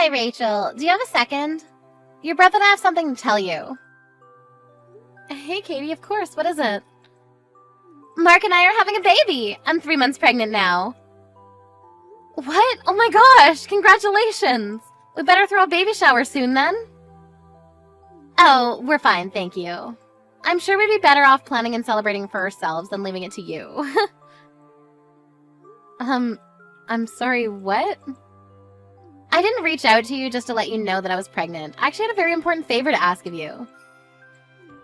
Hi, Rachel. Do you have a second? Your brother and I have something to tell you. Hey, Katie, of course. What is it? Mark and I are having a baby. I'm 3 months pregnant now. What? Oh my gosh! Congratulations! We better throw a baby shower soon then. Oh, we're fine, thank you. I'm sure we'd be better off planning and celebrating for ourselves than leaving it to you. I'm sorry, what? I didn't reach out to you just to let you know that I was pregnant. I actually had a very important favor to ask of you.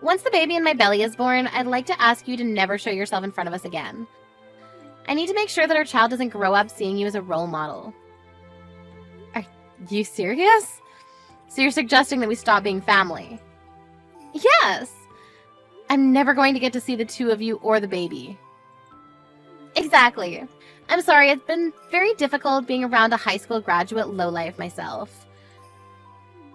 Once the baby in my belly is born, I'd like to ask you to never show yourself in front of us again. I need to make sure that our child doesn't grow up seeing you as a role model. Are you serious? So you're suggesting that we stop being family? Yes! I'm never going to get to see the two of you or the baby. Exactly. I'm sorry, it's been very difficult being around a high school graduate lowlife myself.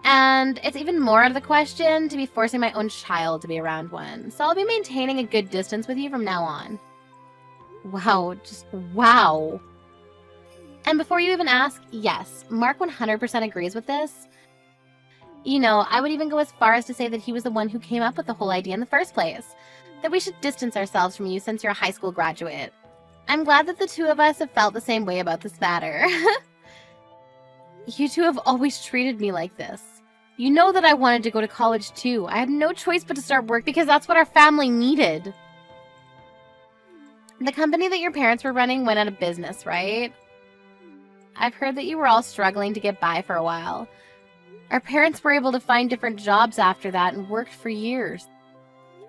And it's even more out of the question to be forcing my own child to be around one, so I'll be maintaining a good distance with you from now on. Wow, just wow. And before you even ask, yes, Mark 100% agrees with this. You know, I would even go as far as to say that he was the one who came up with the whole idea in the first place, that we should distance ourselves from you since you're a high school graduate. I'm glad that the two of us have felt the same way about this matter. You two have always treated me like this. You know that I wanted to go to college too. I had no choice but to start work because that's what our family needed. The company that your parents were running went out of business, right? I've heard that you were all struggling to get by for a while. Our parents were able to find different jobs after that and worked for years.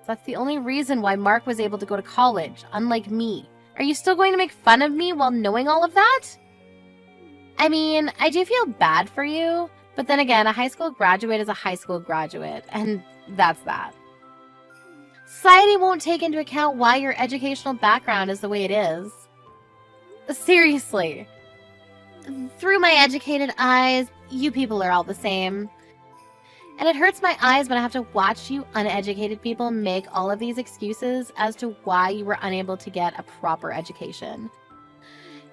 That's the only reason why Mark was able to go to college, unlike me. Are you still going to make fun of me while knowing all of that? I mean, I do feel bad for you, but then again, a high school graduate is a high school graduate, and that's that. Society won't take into account why your educational background is the way it is. Seriously. Through my educated eyes, you people are all the same. And it hurts my eyes when I have to watch you uneducated people make all of these excuses as to why you were unable to get a proper education.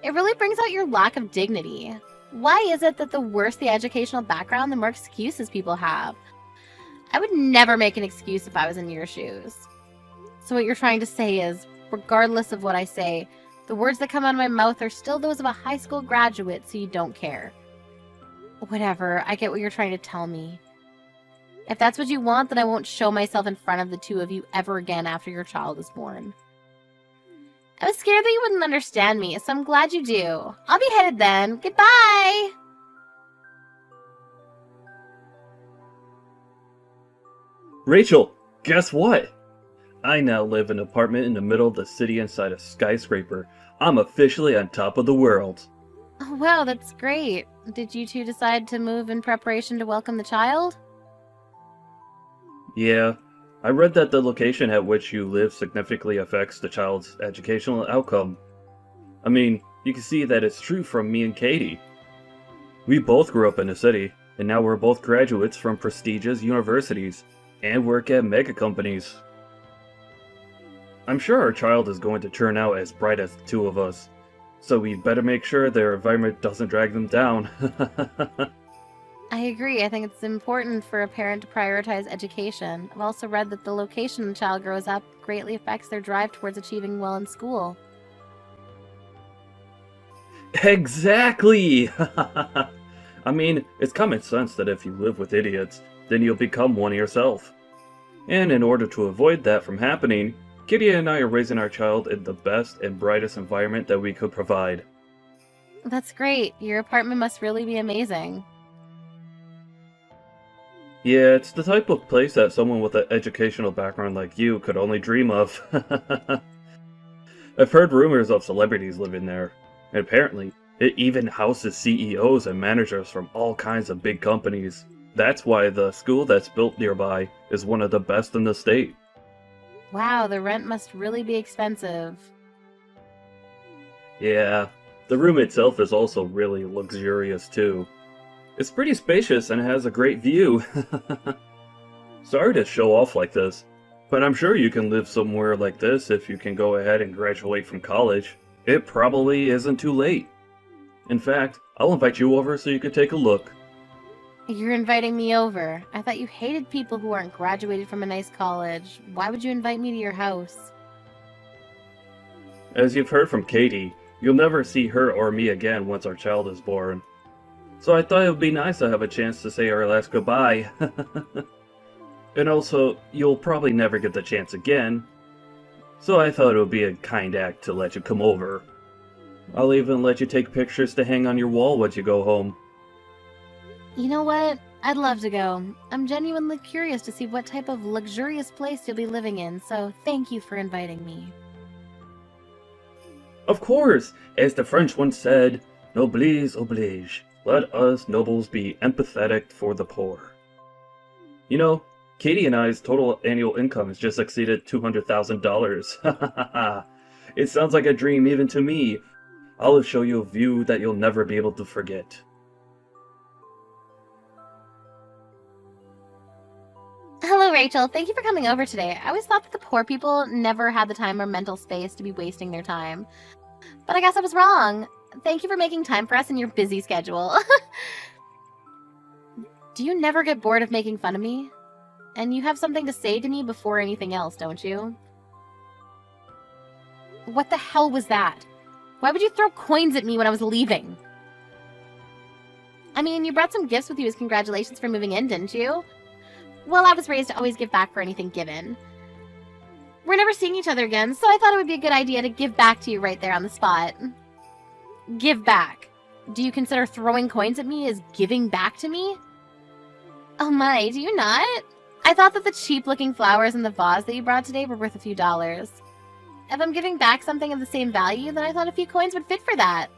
It really brings out your lack of dignity. Why is it that the worse the educational background, the more excuses people have? I would never make an excuse if I was in your shoes. So what you're trying to say is, regardless of what I say, the words that come out of my mouth are still those of a high school graduate, so you don't care. Whatever, I get what you're trying to tell me. If that's what you want, then I won't show myself in front of the two of you ever again after your child is born. I was scared that you wouldn't understand me, so I'm glad you do. I'll be headed then. Goodbye! Rachel, guess what? I now live in an apartment in the middle of the city inside a skyscraper. I'm officially on top of the world. Oh, wow, that's great. Did you two decide to move in preparation to welcome the child? Yeah, I read that the location at which you live significantly affects the child's educational outcome. I mean, you can see that it's true from me and Katie. We both grew up in the city, and now we're both graduates from prestigious universities, and work at mega companies. I'm sure our child is going to turn out as bright as the two of us, so we'd better make sure their environment doesn't drag them down. I agree. I think it's important for a parent to prioritize education. I've also read that the location the child grows up greatly affects their drive towards achieving well in school. Exactly! I mean, it's common sense that if you live with idiots, then you'll become one yourself. And in order to avoid that from happening, Kitty and I are raising our child in the best and brightest environment that we could provide. That's great. Your apartment must really be amazing. Yeah, it's the type of place that someone with an educational background like you could only dream of. I've heard rumors of celebrities living there, and apparently, it even houses CEOs and managers from all kinds of big companies. That's why the school that's built nearby is one of the best in the state. Wow, the rent must really be expensive. Yeah, the room itself is also really luxurious too. It's pretty spacious and has a great view. Sorry to show off like this, but I'm sure you can live somewhere like this if you can go ahead and graduate from college. It probably isn't too late. In fact, I'll invite you over so you can take a look. You're inviting me over. I thought you hated people who aren't graduated from a nice college. Why would you invite me to your house? As you've heard from Katie, you'll never see her or me again once our child is born. So I thought it would be nice to have a chance to say our last goodbye. And also, you'll probably never get the chance again. So I thought it would be a kind act to let you come over. I'll even let you take pictures to hang on your wall once you go home. You know what? I'd love to go. I'm genuinely curious to see what type of luxurious place you'll be living in, so thank you for inviting me. Of course! As the French once said, noblesse oblige. Let us nobles be empathetic for the poor. You know, Katie and I's total annual income has just exceeded $200,000. It sounds like a dream even to me. I'll show you a view that you'll never be able to forget. Hello, Rachel. Thank you for coming over today. I always thought that the poor people never had the time or mental space to be wasting their time. But I guess I was wrong. Thank you for making time for us in your busy schedule. Do you never get bored of making fun of me? And you have something to say to me before anything else, don't you? What the hell was that? Why would you throw coins at me when I was leaving? I mean, you brought some gifts with you as congratulations for moving in, didn't you? Well, I was raised to always give back for anything given. We're never seeing each other again, so I thought it would be a good idea to give back to you right there on the spot. Give back? Do you consider throwing coins at me as giving back to me? Oh my, do you not? I thought that the cheap-looking flowers in the vase that you brought today were worth a few dollars. If I'm giving back something of the same value, then I thought a few coins would fit for that.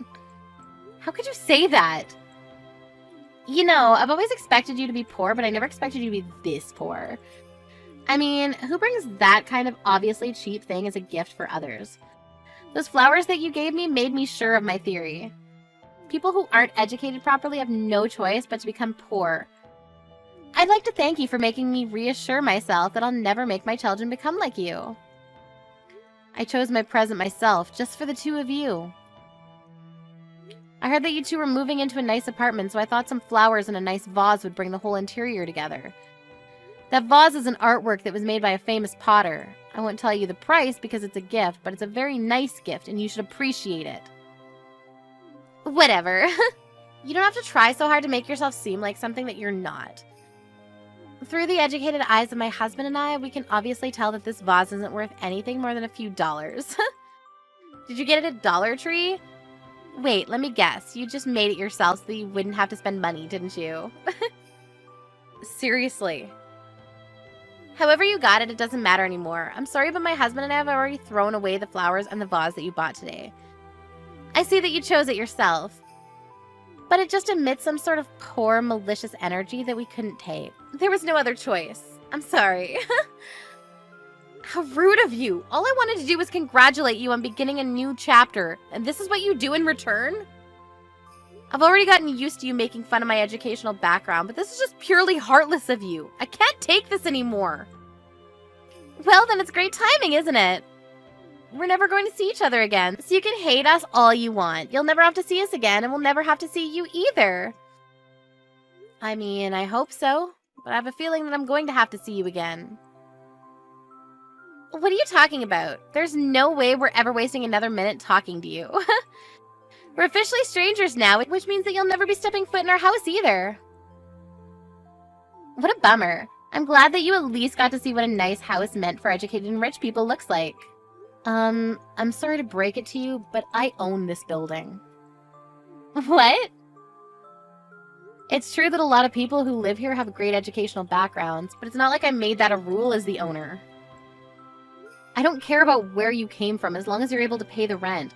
How could you say that? You know, I've always expected you to be poor, but I never expected you to be this poor. I mean, who brings that kind of obviously cheap thing as a gift for others? Those flowers that you gave me made me sure of my theory. People who aren't educated properly have no choice but to become poor. I'd like to thank you for making me reassure myself that I'll never make my children become like you. I chose my present myself, just for the two of you. I heard that you two were moving into a nice apartment, so I thought some flowers and a nice vase would bring the whole interior together. That vase is an artwork that was made by a famous potter. I won't tell you the price because it's a gift, but it's a very nice gift and you should appreciate it. Whatever. You don't have to try so hard to make yourself seem like something that you're not. Through the educated eyes of my husband and I, we can obviously tell that this vase isn't worth anything more than a few dollars. Did you get it at Dollar Tree? Wait, let me guess. You just made it yourself so that you wouldn't have to spend money, didn't you? Seriously. However you got it, it doesn't matter anymore. I'm sorry, but my husband and I have already thrown away the flowers and the vase that you bought today. I see that you chose it yourself. But it just emits some sort of poor, malicious energy that we couldn't take. There was no other choice. I'm sorry. How rude of you. All I wanted to do was congratulate you on beginning a new chapter, and this is what you do in return? I've already gotten used to you making fun of my educational background, but this is just purely heartless of you. I can't take this anymore. Well, then it's great timing, isn't it? We're never going to see each other again, so you can hate us all you want. You'll never have to see us again, and we'll never have to see you either. I mean, I hope so, but I have a feeling that I'm going to have to see you again. What are you talking about? There's no way we're ever wasting another minute talking to you. We're officially strangers now, which means that you'll never be stepping foot in our house either. What a bummer. I'm glad that you at least got to see what a nice house meant for educated and rich people looks like. I'm sorry to break it to you, but I own this building. What? It's true that a lot of people who live here have great educational backgrounds, but it's not like I made that a rule as the owner. I don't care about where you came from as long as you're able to pay the rent.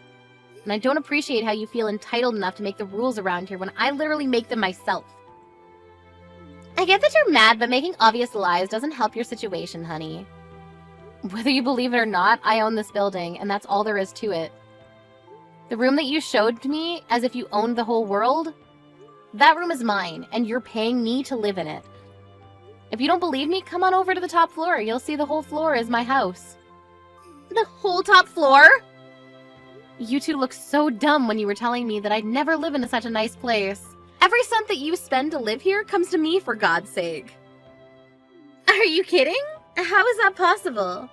And I don't appreciate how you feel entitled enough to make the rules around here when I literally make them myself. I get that you're mad, but making obvious lies doesn't help your situation, honey. Whether you believe it or not, I own this building, and that's all there is to it. The room that you showed to me, as if you owned the whole world, that room is mine, and you're paying me to live in it. If you don't believe me, come on over to the top floor. You'll see the whole floor is my house. The whole top floor? You two looked so dumb when you were telling me that I'd never live in such a nice place. Every cent that you spend to live here comes to me, for God's sake. Are you kidding? How is that possible?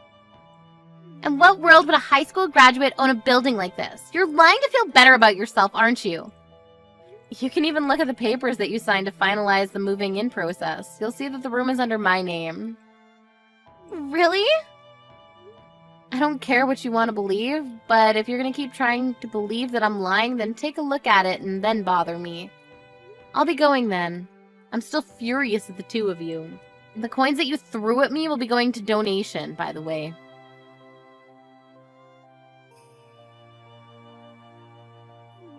In what world would a high school graduate own a building like this? You're lying to feel better about yourself, aren't you? You can even look at the papers that you signed to finalize the moving in process. You'll see that the room is under my name. Really? I don't care what you want to believe, but if you're going to keep trying to believe that I'm lying, then take a look at it and then bother me. I'll be going then. I'm still furious at the two of you. The coins that you threw at me will be going to donation, by the way.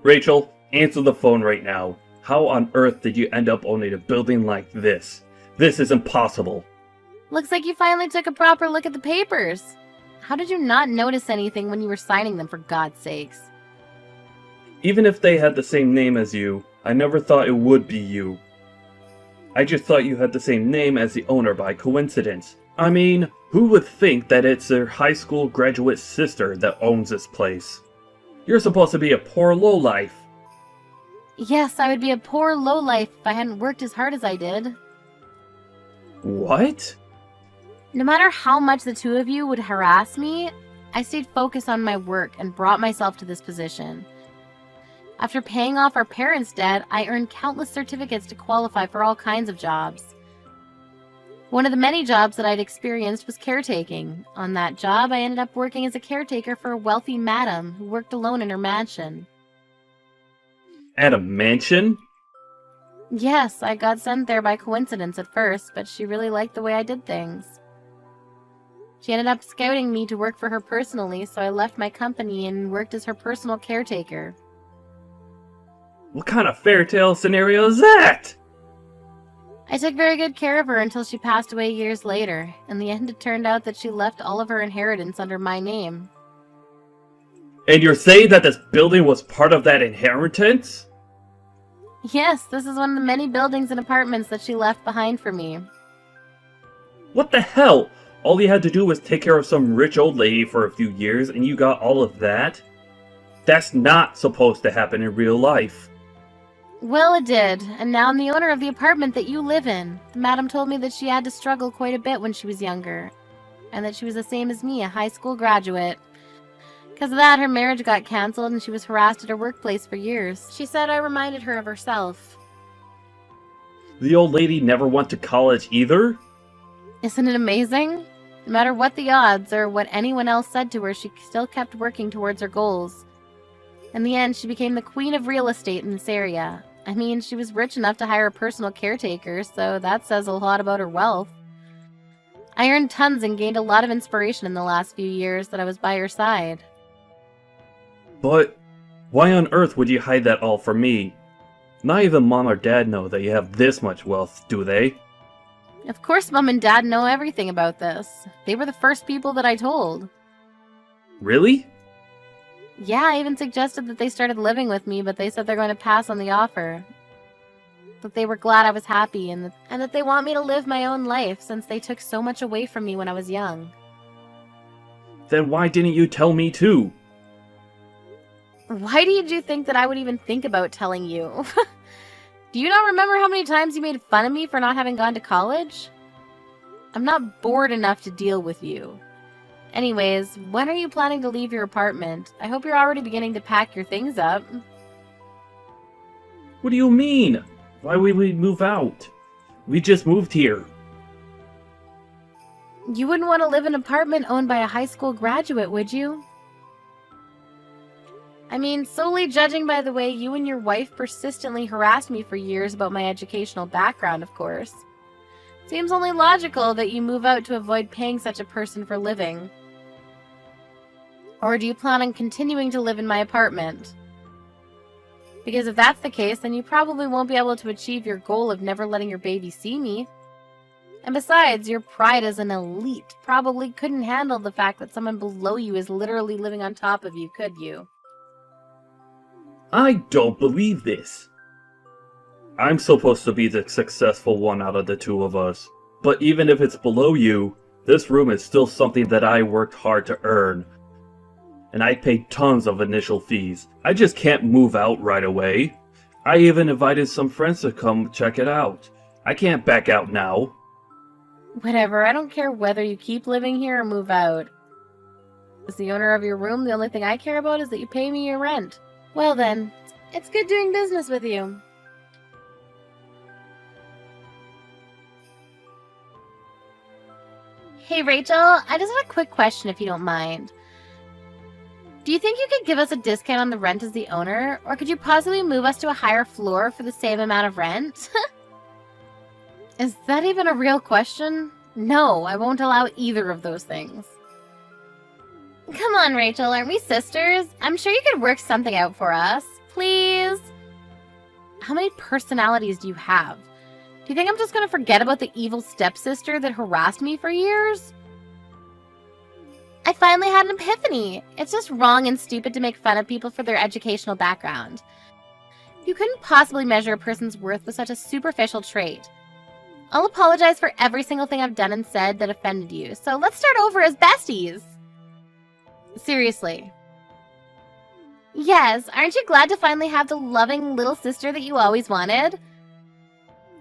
Rachel, answer the phone right now. How on earth did you end up owning a building like this? This is impossible. Looks like you finally took a proper look at the papers. How did you not notice anything when you were signing them, for God's sakes? Even if they had the same name as you, I never thought it would be you. I just thought you had the same name as the owner by coincidence. I mean, who would think that it's their high school graduate sister that owns this place? You're supposed to be a poor lowlife. Yes, I would be a poor lowlife if I hadn't worked as hard as I did. What? No matter how much the two of you would harass me, I stayed focused on my work and brought myself to this position. After paying off our parents' debt, I earned countless certificates to qualify for all kinds of jobs. One of the many jobs that I'd experienced was caretaking. On that job, I ended up working as a caretaker for a wealthy madam who worked alone in her mansion. At a mansion? Yes, I got sent there by coincidence at first, but she really liked the way I did things. She ended up scouting me to work for her personally, so I left my company and worked as her personal caretaker. What kind of fairy tale scenario is that? I took very good care of her until she passed away years later. In the end, it turned out that she left all of her inheritance under my name. And you're saying that this building was part of that inheritance? Yes, this is one of the many buildings and apartments that she left behind for me. What the hell? All you had to do was take care of some rich old lady for a few years and you got all of that? That's not supposed to happen in real life. Well, it did, and now I'm the owner of the apartment that you live in. The madam told me that she had to struggle quite a bit when she was younger, and that she was the same as me, a high school graduate. Because of that, her marriage got cancelled and she was harassed at her workplace for years. She said I reminded her of herself. The old lady never went to college either? Isn't it amazing? No matter what the odds or what anyone else said to her, she still kept working towards her goals. In the end, she became the queen of real estate in this area. I mean, she was rich enough to hire a personal caretaker, so that says a lot about her wealth. I earned tons and gained a lot of inspiration in the last few years that I was by her side. But why on earth would you hide that all from me? Not even Mom or Dad know that you have this much wealth, do they? Of course Mom and Dad know everything about this. They were the first people that I told. Really? Yeah, I even suggested that they started living with me, but they said they're going to pass on the offer. That they were glad I was happy, and that they want me to live my own life since they took so much away from me when I was young. Then why didn't you tell me too? Why did you think that I would even think about telling you? Do you not remember how many times you made fun of me for not having gone to college? I'm not bored enough to deal with you. Anyways, when are you planning to leave your apartment? I hope you're already beginning to pack your things up. What do you mean? Why would we move out? We just moved here. You wouldn't want to live in an apartment owned by a high school graduate, would you? I mean, solely judging by the way you and your wife persistently harassed me for years about my educational background, of course. Seems only logical that you move out to avoid paying such a person for living. Or do you plan on continuing to live in my apartment? Because if that's the case, then you probably won't be able to achieve your goal of never letting your baby see me. And besides, your pride as an elite probably couldn't handle the fact that someone below you is literally living on top of you, could you? I don't believe this. I'm supposed to be the successful one out of the two of us. But even if it's below you, this room is still something that I worked hard to earn. And I paid tons of initial fees. I just can't move out right away. I even invited some friends to come check it out. I can't back out now. Whatever, I don't care whether you keep living here or move out. As the owner of your room, the only thing I care about is that you pay me your rent. Well then, it's good doing business with you. Hey Rachel, I just had a quick question if you don't mind. Do you think you could give us a discount on the rent as the owner, or could you possibly move us to a higher floor for the same amount of rent? Is that even a real question? No, I won't allow either of those things. Come on, Rachel, aren't we sisters? I'm sure you could work something out for us. Please? How many personalities do you have? Do you think I'm just going to forget about the evil stepsister that harassed me for years? I finally had an epiphany. It's just wrong and stupid to make fun of people for their educational background. You couldn't possibly measure a person's worth with such a superficial trait. I'll apologize for every single thing I've done and said that offended you, so let's start over as besties. Seriously. Yes, aren't you glad to finally have the loving little sister that you always wanted?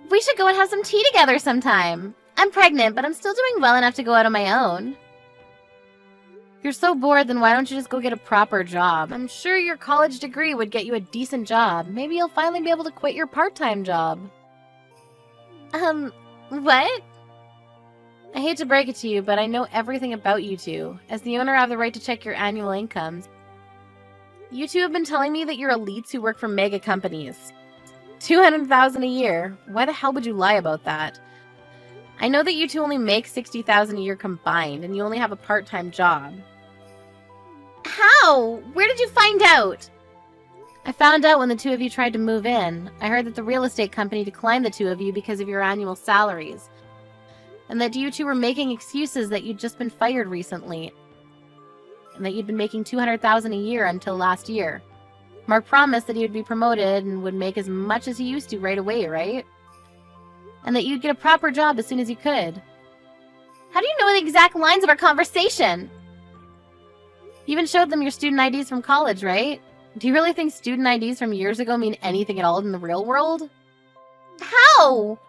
We should go and have some tea together sometime. I'm pregnant, but I'm still doing well enough to go out on my own. If you're so bored, then why don't you just go get a proper job? I'm sure your college degree would get you a decent job. Maybe you'll finally be able to quit your part-time job. What? I hate to break it to you, but I know everything about you two. As the owner, I have the right to check your annual incomes. You two have been telling me that you're elites who work for mega companies. $200,000 a year. Why the hell would you lie about that? I know that you two only make $60,000 a year combined, and you only have a part-time job. How? Where did you find out? I found out when the two of you tried to move in. I heard that the real estate company declined the two of you because of your annual salaries, and that you two were making excuses that you'd just been fired recently, and that you'd been making $200,000 a year until last year. Mark promised that he would be promoted and would make as much as he used to right away, right? And that you'd get a proper job as soon as you could. How do you know the exact lines of our conversation? You even showed them your student IDs from college, right? Do you really think student IDs from years ago mean anything at all in the real world? How?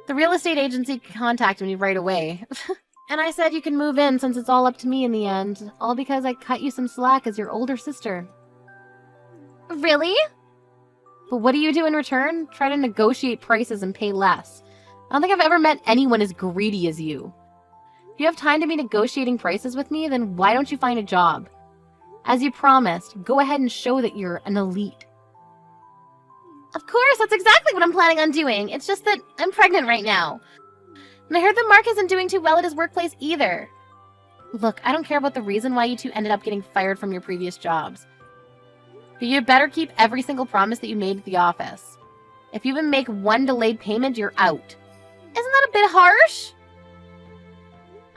The real estate agency contacted me right away. And I said you can move in since it's all up to me in the end. All because I cut you some slack as your older sister. Really? But what do you do in return? Try to negotiate prices and pay less. I don't think I've ever met anyone as greedy as you. If you have time to be negotiating prices with me, then why don't you find a job? As you promised, go ahead and show that you're an elite. Of course, that's exactly what I'm planning on doing. It's just that I'm pregnant right now. And I heard that Mark isn't doing too well at his workplace either. Look, I don't care about the reason why you two ended up getting fired from your previous jobs. But you better keep every single promise that you made at the office. If you even make one delayed payment, you're out. Isn't that a bit harsh?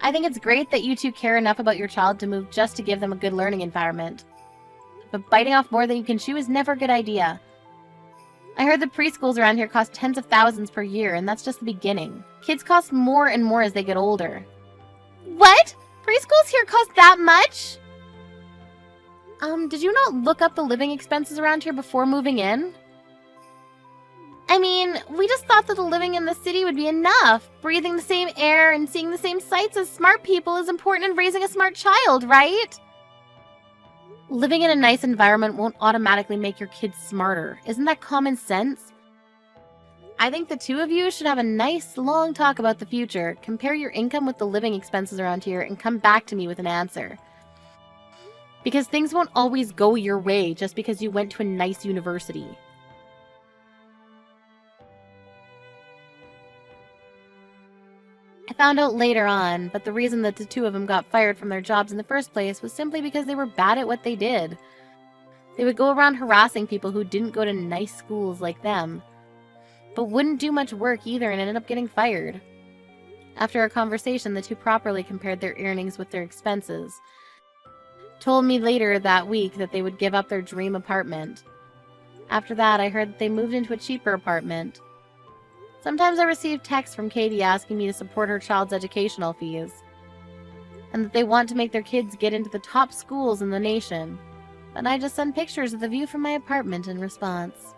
I think it's great that you two care enough about your child to move just to give them a good learning environment. But biting off more than you can chew is never a good idea. I heard the preschools around here cost tens of thousands per year, and that's just the beginning. Kids cost more and more as they get older. What? Preschools here cost that much? Did you not look up the living expenses around here before moving in? I mean, we just thought that the living in the city would be enough. Breathing the same air and seeing the same sights as smart people is important in raising a smart child, right? Living in a nice environment won't automatically make your kids smarter. Isn't that common sense? I think the two of you should have a nice, long talk about the future, compare your income with the living expenses around here, and come back to me with an answer. Because things won't always go your way just because you went to a nice university. I found out later on, but the reason that the two of them got fired from their jobs in the first place was simply because they were bad at what they did. They would go around harassing people who didn't go to nice schools like them, but wouldn't do much work either and ended up getting fired. After a conversation, the two properly compared their earnings with their expenses. Told me later that week that they would give up their dream apartment. After that, I heard that they moved into a cheaper apartment. Sometimes I receive texts from Katie asking me to support her child's educational fees, and that they want to make their kids get into the top schools in the nation. But I just send pictures of the view from my apartment in response.